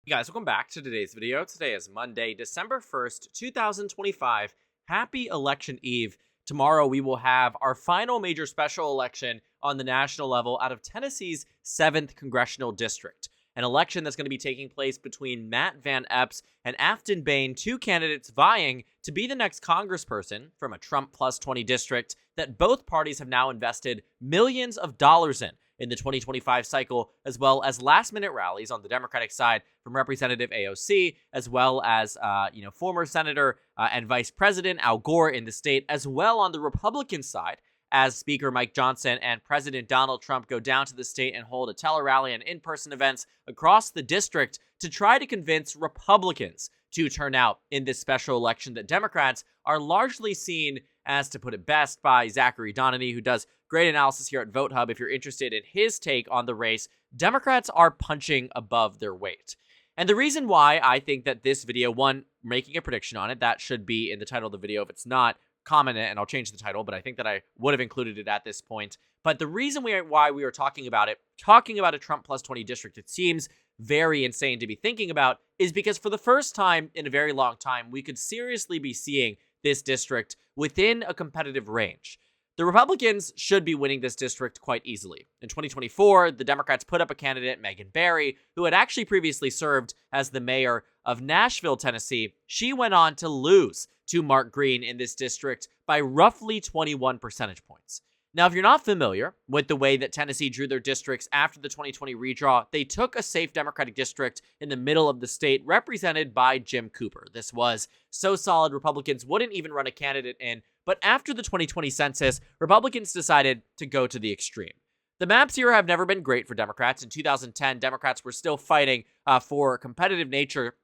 Hey guys, welcome back to today's video. Today is Monday, December 1st, 2025. Happy Election Eve. Tomorrow we will have our final major special election on the national level out of Tennessee's 7th Congressional District. An election that's going to be taking place between Matt Van Epps and Afton Bain, two candidates vying to be the next congressperson from a Trump plus 20 district that both parties have now invested millions of dollars in the 2025 cycle, as well as last-minute rallies on the Democratic side from Representative AOC, as well as, former Senator and Vice President Al Gore in the state, as well on the Republican side, as Speaker Mike Johnson and President Donald Trump go down to the state and hold a tele-rally and in-person events across the district to try to convince Republicans to turn out in this special election that Democrats are largely seen as, to put it best, by Zachary Donany, who does great analysis here at Vote Hub. If you're interested in his take on the race, Democrats are punching above their weight. And the reason why I think that this video, one, making a prediction on it, that should be in the title of the video. If it's not, comment it and I'll change the title, but I think that I would have included it at this point. But the reason why we are talking about a Trump plus 20 district, it seems very insane to be thinking about, is because for the first time in a very long time, we could seriously be seeing this district within a competitive range. The Republicans should be winning this district quite easily. In 2024, the Democrats put up a candidate, Megan Barry, who had actually previously served as the mayor of Nashville, Tennessee. She went on to lose to Mark Green in this district by roughly 21 percentage points. Now, if you're not familiar with the way that Tennessee drew their districts after the 2020 redraw, they took a safe Democratic district in the middle of the state represented by Jim Cooper. This was so solid, Republicans wouldn't even run a candidate in. But after the 2020 census, Republicans decided to go to the extreme. The maps here have never been great for Democrats. In 2010, Democrats were still fighting for competitive nature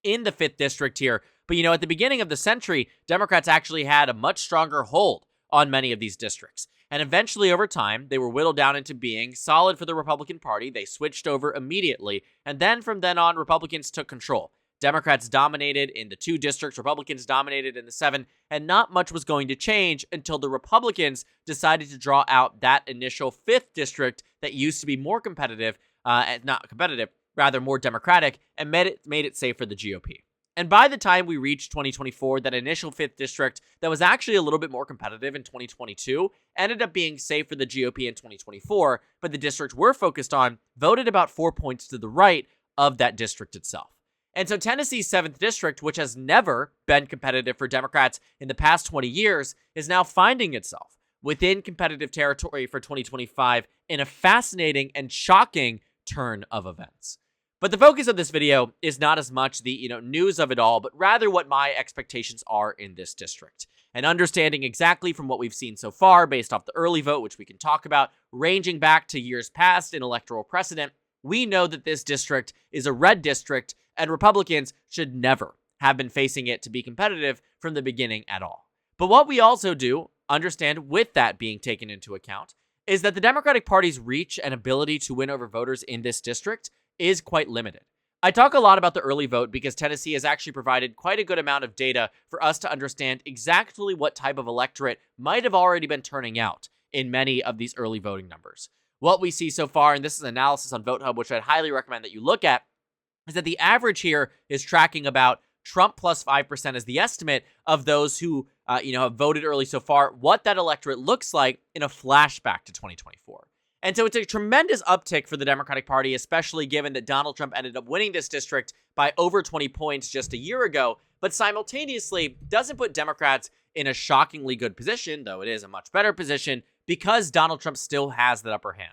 in the 5th district here. But, at the beginning of the century, Democrats actually had a much stronger hold on many of these districts. And eventually, over time, they were whittled down into being solid for the Republican Party. They switched over immediately. And then from then on, Republicans took control. Democrats dominated in the 2 districts, Republicans dominated in the 7, and not much was going to change until the Republicans decided to draw out that initial 5th district that used to be more competitive, rather more Democratic, and made it safe for the GOP. And by the time we reached 2024, that initial 5th district that was actually a little bit more competitive in 2022 ended up being safe for the GOP in 2024, but the district we're focused on voted about 4 points to the right of that district itself. And so Tennessee's 7th district, which has never been competitive for Democrats in the past 20 years, is now finding itself within competitive territory for 2025 in a fascinating and shocking turn of events. But the focus of this video is not as much the news of it all, but rather what my expectations are in this district. And understanding exactly from what we've seen so far, based off the early vote, which we can talk about, ranging back to years past in electoral precedent, we know that this district is a red district, and Republicans should never have been facing it to be competitive from the beginning at all. But what we also do understand, with that being taken into account, is that the Democratic Party's reach and ability to win over voters in this district is quite limited. I talk a lot about the early vote because Tennessee has actually provided quite a good amount of data for us to understand exactly what type of electorate might have already been turning out in many of these early voting numbers. What we see so far, and this is analysis on Vote Hub, which I'd highly recommend that you look at, is that the average here is tracking about Trump plus 5% as the estimate of those who have voted early so far, what that electorate looks like in a flashback to 2024. And so it's a tremendous uptick for the Democratic Party, especially given that Donald Trump ended up winning this district by over 20 points just a year ago, but simultaneously doesn't put Democrats in a shockingly good position, though it is a much better position, because Donald Trump still has that upper hand.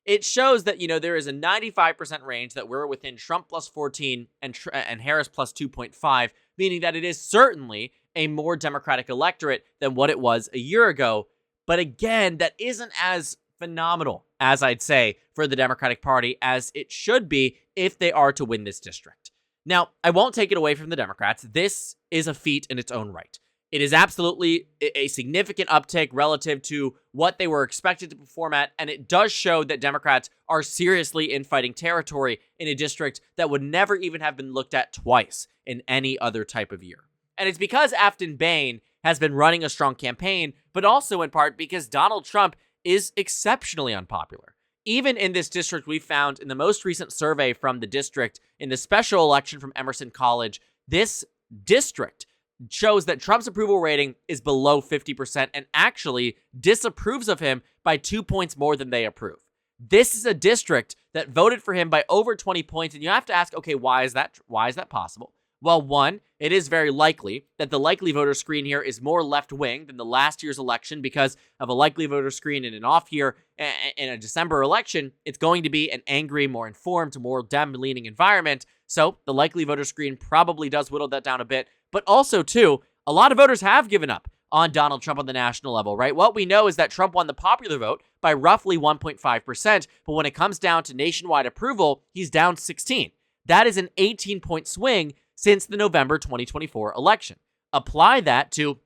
It shows that, there is a 95% range that we're within Trump plus 14 and Harris plus 2.5, meaning that it is certainly a more Democratic electorate than what it was a year ago. But again, that isn't as phenomenal, as I'd say, for the Democratic Party as it should be if they are to win this district. Now, I won't take it away from the Democrats. This is a feat in its own right. It is absolutely a significant uptick relative to what they were expected to perform at, and it does show that Democrats are seriously in fighting territory in a district that would never even have been looked at twice in any other type of year. And it's because Afton Bain has been running a strong campaign, but also in part because Donald Trump is exceptionally unpopular. Even in this district, we found in the most recent survey from the district in the special election from Emerson College, this district shows that Trump's approval rating is below 50% and actually disapproves of him by 2 points more than they approve. This is a district that voted for him by over 20 points, and you have to ask, okay, why is that possible? Well, one, it is very likely that the likely voter screen here is more left-wing than the last year's election because of a likely voter screen in an off year. In a December election, it's going to be an angry, more informed, more Dem-leaning environment. So the likely voter screen probably does whittle that down a bit. But also, too, a lot of voters have given up on Donald Trump on the national level, right? What we know is that Trump won the popular vote by roughly 1.5%, but when it comes down to nationwide approval, he's down 16. That is an 18-point swing since the November 2024 election. Apply that to,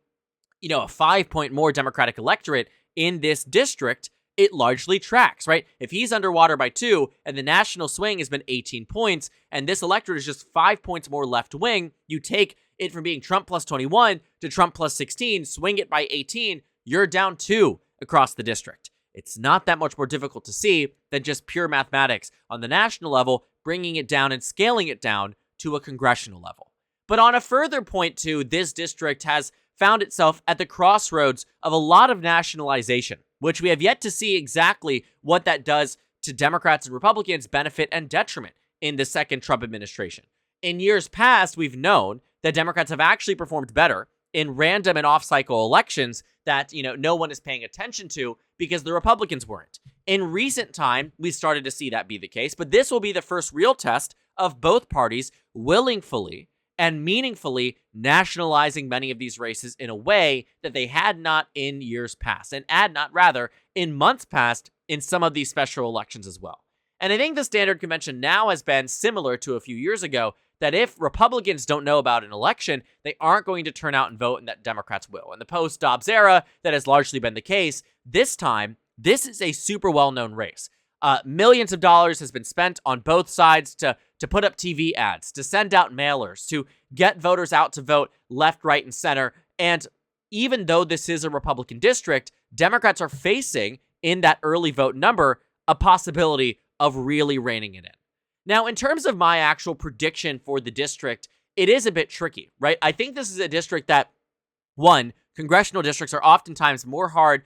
a 5-point more Democratic electorate in this district, it largely tracks, right? If he's underwater by 2 and the national swing has been 18 points and this electorate is just 5 points more left wing, you take it from being Trump plus 21 to Trump plus 16, swing it by 18, you're down 2 across the district. It's not that much more difficult to see than just pure mathematics on the national level, bringing it down and scaling it down to a congressional level. But on a further point too, this district has found itself at the crossroads of a lot of nationalization, which we have yet to see exactly what that does to Democrats and Republicans' benefit and detriment in the second Trump administration. In years past, we've known that Democrats have actually performed better in random and off-cycle elections that, no one is paying attention to because the Republicans weren't. In recent time, we started to see that be the case, but this will be the first real test of both parties willingly and meaningfully nationalizing many of these races in a way that they had not in years past, and had not, rather, in months past in some of these special elections as well. And I think the standard convention now has been similar to a few years ago, that if Republicans don't know about an election, they aren't going to turn out and vote, and that Democrats will. In the post-Dobbs era, that has largely been the case. This time, this is a super well-known race. Millions of dollars has been spent on both sides to put up TV ads, to send out mailers, to get voters out to vote left, right, and center. And even though this is a Republican district, Democrats are facing, in that early vote number, a possibility of really reining it in. Now, in terms of my actual prediction for the district, it is a bit tricky, right? I think this is a district that, one, congressional districts are oftentimes harder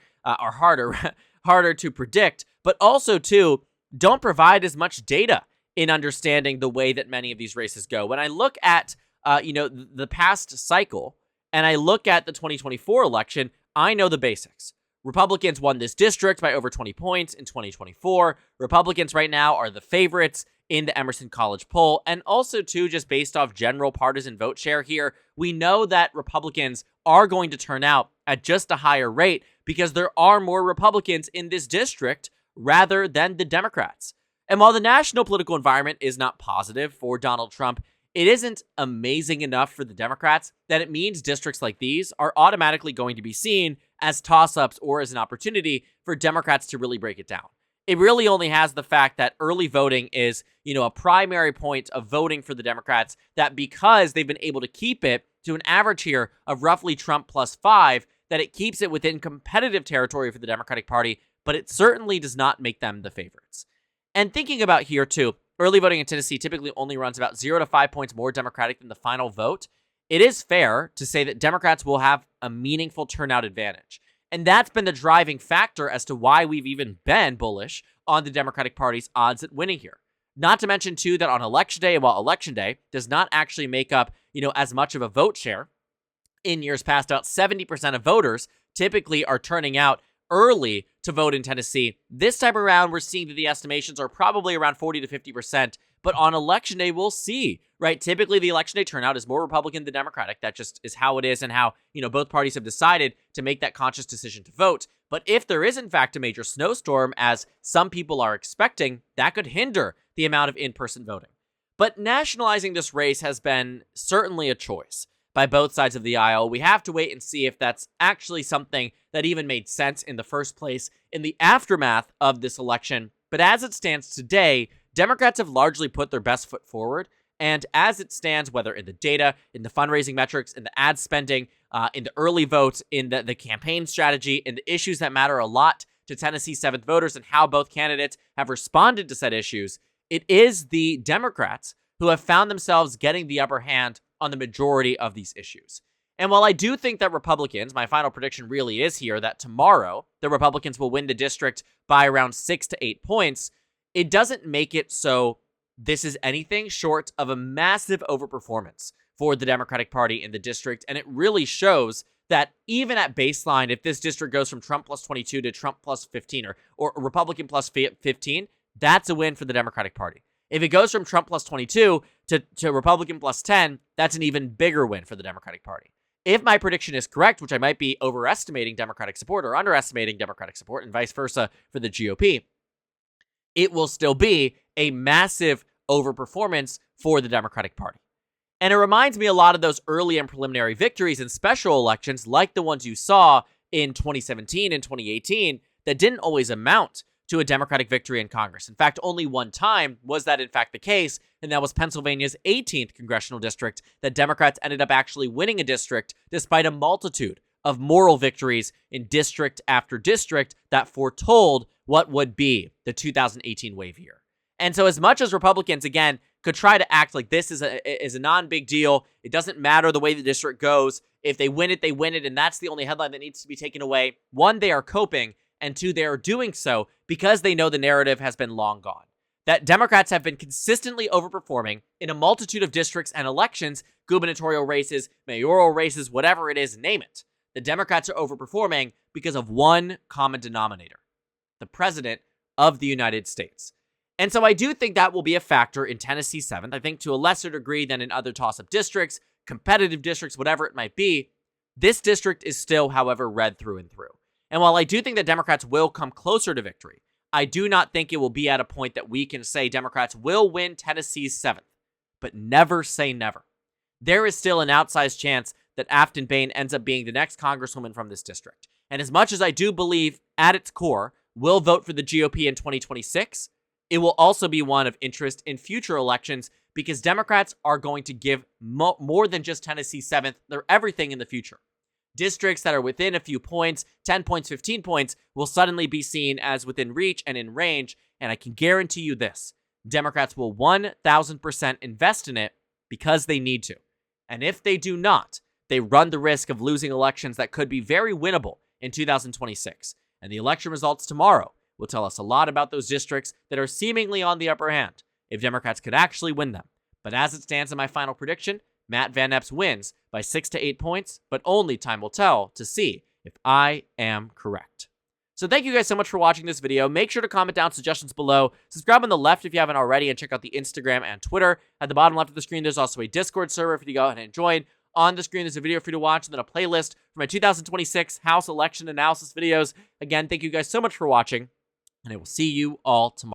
to predict, but also, two, don't provide as much data in understanding the way that many of these races go. When I look at, the past cycle, and I look at the 2024 election, I know the basics. Republicans won this district by over 20 points in 2024. Republicans right now are the favorites in the Emerson College poll. And also, too, just based off general partisan vote share here, we know that Republicans are going to turn out at just a higher rate because there are more Republicans in this district rather than the Democrats. And while the national political environment is not positive for Donald Trump, it isn't amazing enough for the Democrats that it means districts like these are automatically going to be seen as toss-ups or as an opportunity for Democrats to really break it down. It really only has the fact that early voting is, a primary point of voting for the Democrats, that because they've been able to keep it to an average here of roughly Trump plus 5, that it keeps it within competitive territory for the Democratic Party, but it certainly does not make them the favorites. And thinking about here, too, early voting in Tennessee typically only runs about 0 to 5 points more Democratic than the final vote. It is fair to say that Democrats will have a meaningful turnout advantage. And that's been the driving factor as to why we've even been bullish on the Democratic Party's odds at winning here. Not to mention, too, that on Election Day, while Election Day does not actually make up, as much of a vote share, in years past, about 70% of voters typically are turning out early to vote in Tennessee. This time around, we're seeing that the estimations are probably around 40 to 50%. But on Election Day, we'll see, right? Typically, the Election Day turnout is more Republican than Democratic. That just is how it is and how, both parties have decided to make that conscious decision to vote. But if there is, in fact, a major snowstorm, as some people are expecting, that could hinder the amount of in-person voting. But nationalizing this race has been certainly a choice by both sides of the aisle. We have to wait and see if that's actually something that even made sense in the first place in the aftermath of this election. But as it stands today, Democrats have largely put their best foot forward. And as it stands, whether in the data, in the fundraising metrics, in the ad spending, in the early votes, in the campaign strategy, in the issues that matter a lot to Tennessee 7th voters and how both candidates have responded to said issues, it is the Democrats who have found themselves getting the upper hand on the majority of these issues. And while I do think that Republicans, my final prediction really is here, that tomorrow the Republicans will win the district by around 6 to 8 points, it doesn't make it so this is anything short of a massive overperformance for the Democratic Party in the district. And it really shows that even at baseline, if this district goes from Trump plus 22 to Trump plus 15 or Republican plus 15, that's a win for the Democratic Party. If it goes from Trump plus 22 to Republican plus 10, that's an even bigger win for the Democratic Party. If my prediction is correct, which I might be overestimating Democratic support or underestimating Democratic support and vice versa for the GOP, it will still be a massive overperformance for the Democratic Party. And it reminds me a lot of those early and preliminary victories in special elections like the ones you saw in 2017 and 2018 that didn't always amount to a Democratic victory in Congress. In fact, only one time was that in fact the case, and that was Pennsylvania's 18th congressional district, that Democrats ended up actually winning a district despite a multitude of moral victories in district after district that foretold what would be the 2018 wave year. And so as much as Republicans, again, could try to act like this is a non-big deal, it doesn't matter the way the district goes. If they win it, and that's the only headline that needs to be taken away. One, they are coping, and two, they are doing so because they know the narrative has been long gone. That Democrats have been consistently overperforming in a multitude of districts and elections, gubernatorial races, mayoral races, whatever it is, name it. The Democrats are overperforming because of one common denominator: the President of the United States. And so I do think that will be a factor in Tennessee 7th. I think to a lesser degree than in other toss-up districts, competitive districts, whatever it might be. This district is still, however, red through and through. And while I do think that Democrats will come closer to victory, I do not think it will be at a point that we can say Democrats will win Tennessee's 7th. But never say never. There is still an outsized chance that Afton Bain ends up being the next congresswoman from this district. And as much as I do believe, at its core, will vote for the GOP in 2026, it will also be one of interest in future elections because Democrats are going to give more than just Tennessee 7th. They're everything in the future. Districts that are within a few points, 10 points, 15 points, will suddenly be seen as within reach and in range. And I can guarantee you this: Democrats will 1,000% invest in it because they need to. And if they do not, they run the risk of losing elections that could be very winnable in 2026. And the election results tomorrow will tell us a lot about those districts that are seemingly on the upper hand, if Democrats could actually win them. But as it stands in my final prediction, Matt Van Epps wins by 6 to 8 points, but only time will tell to see if I am correct. So thank you guys so much for watching this video. Make sure to comment down suggestions below. Subscribe on the left if you haven't already, and check out the Instagram and Twitter. At the bottom left of the screen, there's also a Discord server for you to go ahead and join. On the screen, there's a video for you to watch, and then a playlist for my 2026 House election analysis videos. Again, thank you guys so much for watching, and I will see you all tomorrow.